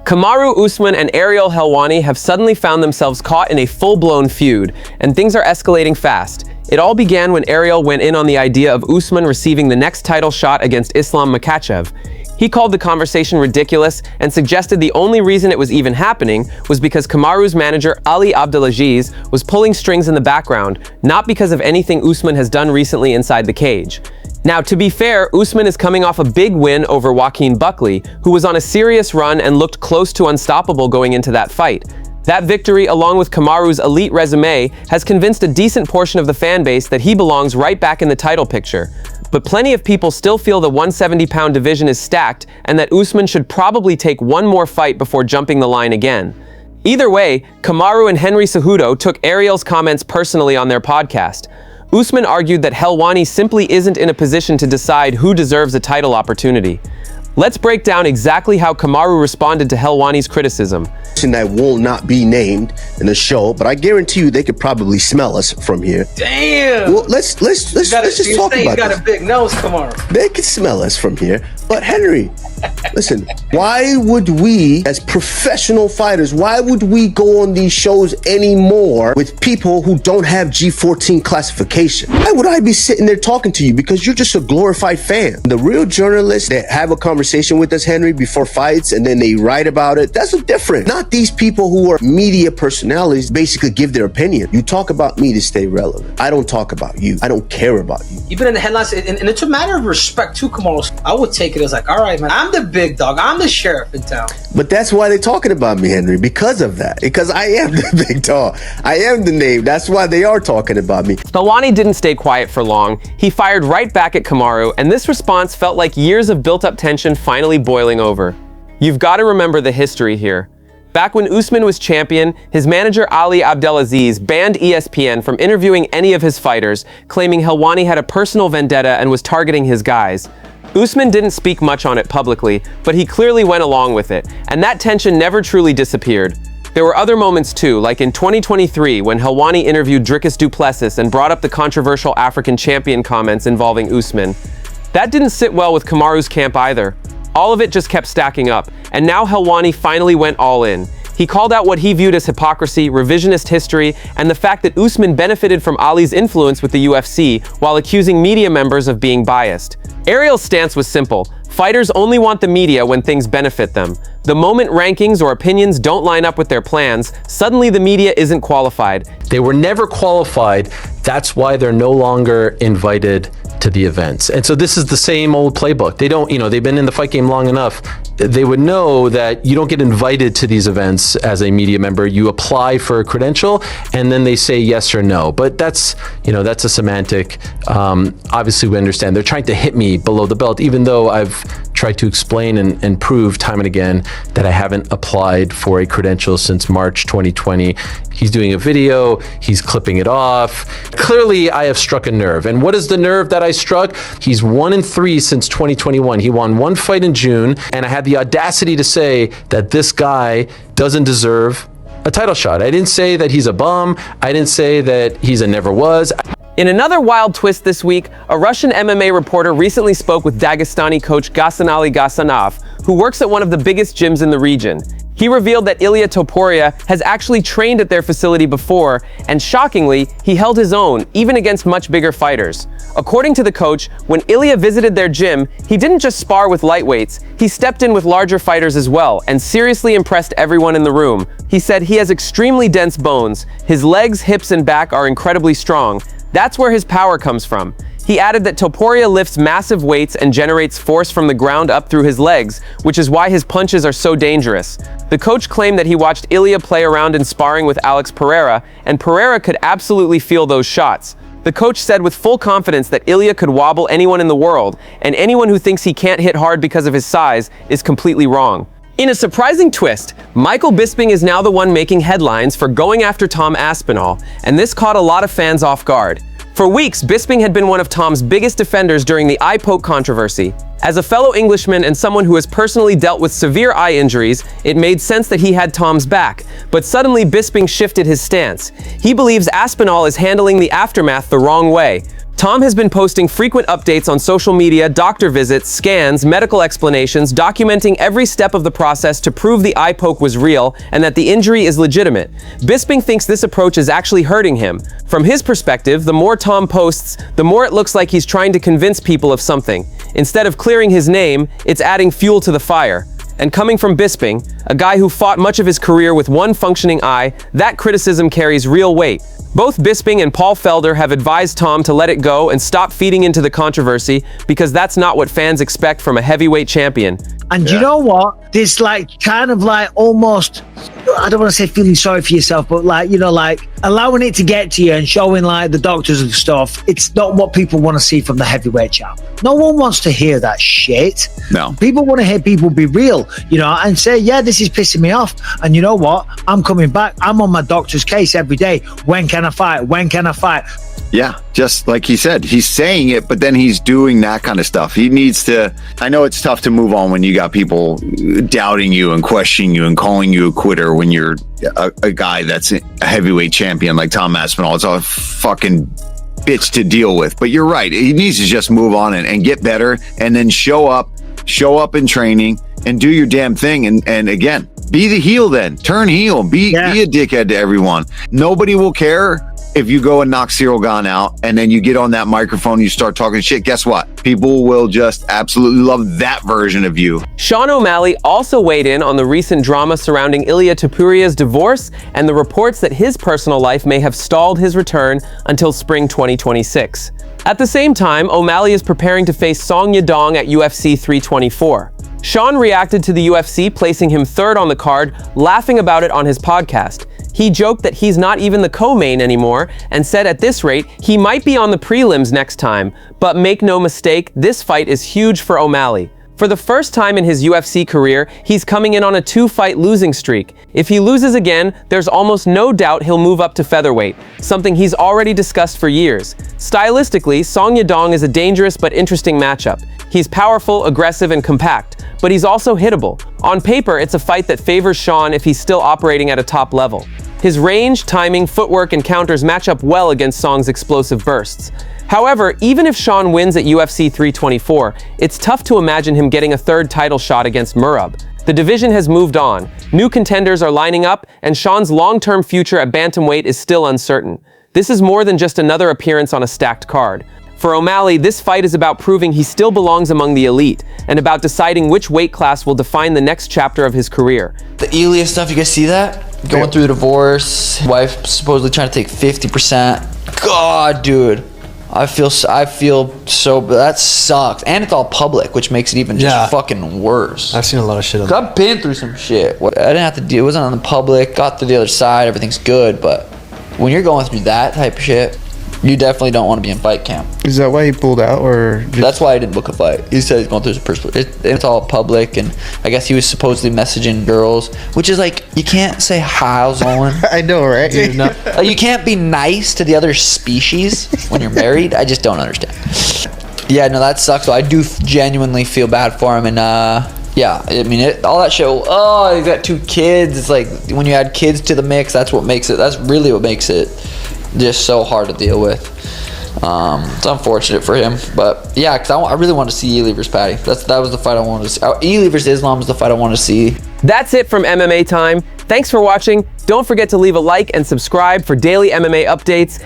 Kamaru Usman and Ariel Helwani have suddenly found themselves caught in a full-blown feud, and things are escalating fast. It all began when Ariel went in on the idea of Usman receiving the next title shot against Islam Makhachev. He called the conversation ridiculous and suggested the only reason it was even happening was because Kamaru's manager Ali Abdelaziz was pulling strings in the background, not because of anything Usman has done recently inside the cage. Now, to be fair, Usman is coming off a big win over Joaquin Buckley, who was on a serious run and looked close to unstoppable going into that fight. That victory, along with Kamaru's elite resume, has convinced a decent portion of the fan base that he belongs right back in the title picture. But plenty of people still feel the 170-pound division is stacked and that Usman should probably take one more fight before jumping the line again. Either way, Kamaru and Henry Cejudo took Ariel's comments personally on their podcast. Usman argued that Helwani simply isn't in a position to decide who deserves a title opportunity. Let's break down exactly how Kamaru responded to Helwani's criticism. That will not be named in the show, but I guarantee you they could probably smell us from here. Damn. Well, let's just talk about it. You got a big nose, Kamaru. They could smell us from here. But Henry, listen, why would we, as professional fighters, why would we go on these shows anymore with people who don't have G14 classification? Why would I be sitting there talking to you? Because you're just a glorified fan. The real journalists that have a conversation with us, Henry, before fights, and then they write about it, that's different. Not these people who are media personalities basically give their opinion. You talk about me to stay relevant. I don't talk about you. I don't care about you. You've been in the headlines, and it's a matter of respect too, Kamaru. I would take it as like, all right, man, I'm the big dog. I'm the sheriff in town. But that's why they're talking about me, Henry, because of that. Because I am the big dog. I am the name. That's why they are talking about me. Helwani didn't stay quiet for long. He fired right back at Kamaru, and this response felt like years of built-up tension finally boiling over. You've got to remember the history here. Back when Usman was champion, his manager Ali Abdelaziz banned ESPN from interviewing any of his fighters, claiming Helwani had a personal vendetta and was targeting his guys. Usman didn't speak much on it publicly, but he clearly went along with it, and that tension never truly disappeared. There were other moments too, like in 2023 when Helwani interviewed Dricus du Plessis and brought up the controversial African champion comments involving Usman. That didn't sit well with Kamaru's camp either. All of it just kept stacking up, and now Helwani finally went all in. He called out what he viewed as hypocrisy, revisionist history, and the fact that Usman benefited from Ali's influence with the UFC while accusing media members of being biased. Ariel's stance was simple. Fighters only want the media when things benefit them. The moment rankings or opinions don't line up with their plans, suddenly the media isn't qualified. They were never qualified. That's why they're no longer invited to the events. And so this is the same old playbook. They don't, they've been in the fight game long enough. They would know that you don't get invited to these events as a media member. You apply for a credential and then they say yes or no. But that's, that's a semantic. Obviously we understand they're trying to hit me below the belt, even though I've tried to explain and prove time and again that I haven't applied for a credential since March 2020. He's doing a video, he's clipping it off. Clearly I have struck a nerve. And what is the nerve that I struck? He's 1-3 since 2021. He won one fight in June, and I had the audacity to say that this guy doesn't deserve a title shot. I didn't say that he's a bum. I didn't say that he's a never was. In another wild twist this week, a Russian MMA reporter recently spoke with Dagestani coach Ghassan Ghassanov, who works at one of the biggest gyms in the region. He revealed that Ilia Topuria has actually trained at their facility before, and shockingly, he held his own, even against much bigger fighters. According to the coach, when Ilia visited their gym, he didn't just spar with lightweights, he stepped in with larger fighters as well, and seriously impressed everyone in the room. He said he has extremely dense bones, his legs, hips, and back are incredibly strong. That's where his power comes from. He added that Topuria lifts massive weights and generates force from the ground up through his legs, which is why his punches are so dangerous. The coach claimed that he watched Ilia play around in sparring with Alex Pereira, and Pereira could absolutely feel those shots. The coach said with full confidence that Ilia could wobble anyone in the world, and anyone who thinks he can't hit hard because of his size is completely wrong. In a surprising twist, Michael Bisping is now the one making headlines for going after Tom Aspinall, and this caught a lot of fans off guard. For weeks, Bisping had been one of Tom's biggest defenders during the eye poke controversy. As a fellow Englishman and someone who has personally dealt with severe eye injuries, it made sense that he had Tom's back. But suddenly Bisping shifted his stance. He believes Aspinall is handling the aftermath the wrong way. Tom has been posting frequent updates on social media, doctor visits, scans, medical explanations, documenting every step of the process to prove the eye poke was real and that the injury is legitimate. Bisping thinks this approach is actually hurting him. From his perspective, the more Tom posts, the more it looks like he's trying to convince people of something. Instead of clearing his name, it's adding fuel to the fire. And coming from Bisping, a guy who fought much of his career with one functioning eye, that criticism carries real weight. Both Bisping and Paul Felder have advised Tom to let it go and stop feeding into the controversy because that's not what fans expect from a heavyweight champion. And you know what? There's like kind of like almost, I don't want to say feeling sorry for yourself, but like, you know, like allowing it to get to you and showing like the doctors and stuff. It's not what people want to see from the heavyweight champ. No one wants to hear that shit. No. People want to hear people be real, you know, and say, yeah, this is pissing me off. And you know what? I'm coming back. I'm on my doctor's case every day. When can I fight? When can I fight? Yeah, just like he said, he's saying it, but then he's doing that kind of stuff. He needs to, I know it's tough to move on when you got people doubting you and questioning you and calling you a quitter when you're a guy that's a heavyweight champion like Tom Aspinall. It's a fucking bitch to deal with. But you're right. He needs to just move on and get better and then show up in training and do your damn thing. And again, be the heel then. Turn heel. Be a dickhead to everyone. Nobody will care if you go and knock Cyril Gane out and then you get on that microphone, you start talking shit. Guess what? People will just absolutely love that version of you. Sean O'Malley also weighed in on the recent drama surrounding Ilia Topuria's divorce and the reports that his personal life may have stalled his return until spring 2026. At the same time, O'Malley is preparing to face Song Yadong at UFC 324. Sean reacted to the UFC placing him third on the card, laughing about it on his podcast. He joked that he's not even the co-main anymore and said at this rate, he might be on the prelims next time. But make no mistake, this fight is huge for O'Malley. For the first time in his UFC career, he's coming in on a 2-fight losing streak. If he loses again, there's almost no doubt he'll move up to featherweight, something he's already discussed for years. Stylistically, Song Yadong is a dangerous but interesting matchup. He's powerful, aggressive, and compact, but he's also hittable. On paper, it's a fight that favors Sean if he's still operating at a top level. His range, timing, footwork, and counters match up well against Song's explosive bursts. However, even if Sean wins at UFC 324, it's tough to imagine him getting a third title shot against Murab. The division has moved on, new contenders are lining up, and Sean's long-term future at bantamweight is still uncertain. This is more than just another appearance on a stacked card. For O'Malley, this fight is about proving he still belongs among the elite, and about deciding which weight class will define the next chapter of his career. The Ilia stuff, you guys see that? Going through a divorce, wife supposedly trying to take 50%. God, dude. I feel so, that sucks. And it's all public, which makes it even just fucking worse. I've seen a lot of shit on that. I've been through some shit. I didn't have to deal, it wasn't on the public, got to the other side, everything's good, but when you're going through that type of shit, you definitely don't want to be in fight camp. Is that why he pulled out, or just... That's why I didn't book a fight. He said he's going through some it's all public, and I guess he was supposedly messaging girls, which is like, you can't say how's on. I know, right? Dude, no. You can't be nice to the other species when you're married. I just don't understand. Yeah, no, that sucks. So I do genuinely feel bad for him, and yeah, I mean, all that shit. Oh, he's got 2 kids. It's like when you add kids to the mix, that's really what makes it just so hard to deal with. It's unfortunate for him, but yeah, because I really want to see Ilia versus Patty. That was the fight I wanted to see. Ilia versus Islam is the fight I wanted to see. That's it from MMA Time. Thanks for watching. Don't forget to leave a like and subscribe for daily MMA updates.